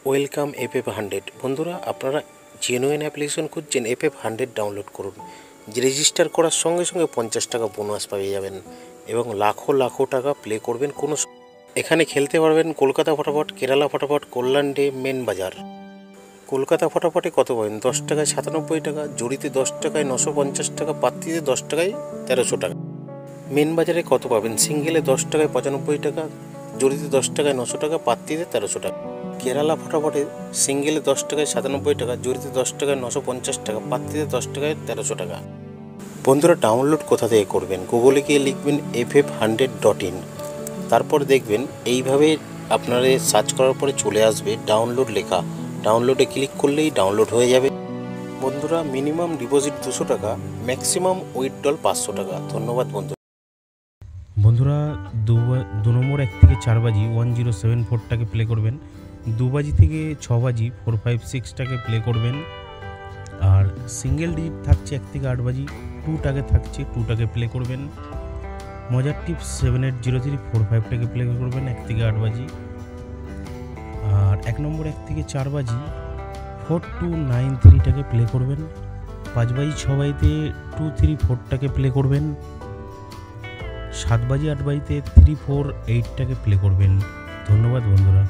Welcome FF100 বন্ধুরা, আপনারা genuine application খুঁজছেন, FF100 ডাউনলোড করুন। রেজিস্টার করার সঙ্গে সঙ্গে 50 টাকা বোনাস পেয়ে যাবেন এবং লাখো লাখো টাকা প্লে করবেন। এখানে খেলতে পারবেন কলকাতা ফটাফট, কেরালা ফটাফট, কল্যাণ ডে, মেন বাজার। কলকাতা ফটাফটে কত পাবেন? 10 টাকায় 97 টাকা, জড়িতে 10 টাকায় 950 টাকা, পাত্তিতে 10 টাকায় 1300 টাকা। মেন বাজারে কত পাবেন? সিঙ্গেলে 10 টাকায় 95 টাকা, জড়িতে 10 টাকায় 900 টাকা, পাত্তিতে 1300 টাকা। কেরালা ফটাফটে সিঙ্গেলে 10 টাকায় 97 টাকা, জড়িতে 10 টাকায় 950 টাকা, পাত্তিতে 10 টাকায় 1300 টাকা। বন্ধুরা, ডাউনলোড কোথা থেকে করবেন? গুগলে গিয়ে লিখবেন ff100.in, তারপর দেখবেন এইভাবে আপনারা সার্চ করার পরে চলে আসবে ডাউনলোড লেখা। ডাউনলোডে ক্লিক করলেই ডাউনলোড হয়ে যাবে। বন্ধুরা, মিনিমাম ডিপোজিট 200 টাকা, ম্যাক্সিমাম উইথড্রল 500 টাকা। ধন্যবাদ বন্ধুরা, দু নম্বর 1 থেকে 4 বাজি 1074টাকে প্লে করবেন। 2 বাজি থেকে 6 বাজি 456টাকে প্লে করবেন। আর সিঙ্গেল ডিজিট থাকছে 1 থেকে 8 বাজি 2টাকে থাকছে 2টাকে প্লে করবেন। মজার টিপস 780345টাকে প্লে করবেন 1 থেকে 8 বাজি। আর 1 নম্বর 1 থেকে 4 বাজি 4293টাকে প্লে করবেন। 5 বাজি 6 বাজিতে 234টাকে প্লে করবেন। 7 বাজি 8 বাজিতে 348টাকে প্লে করবেন। ধন্যবাদ বন্ধুরা।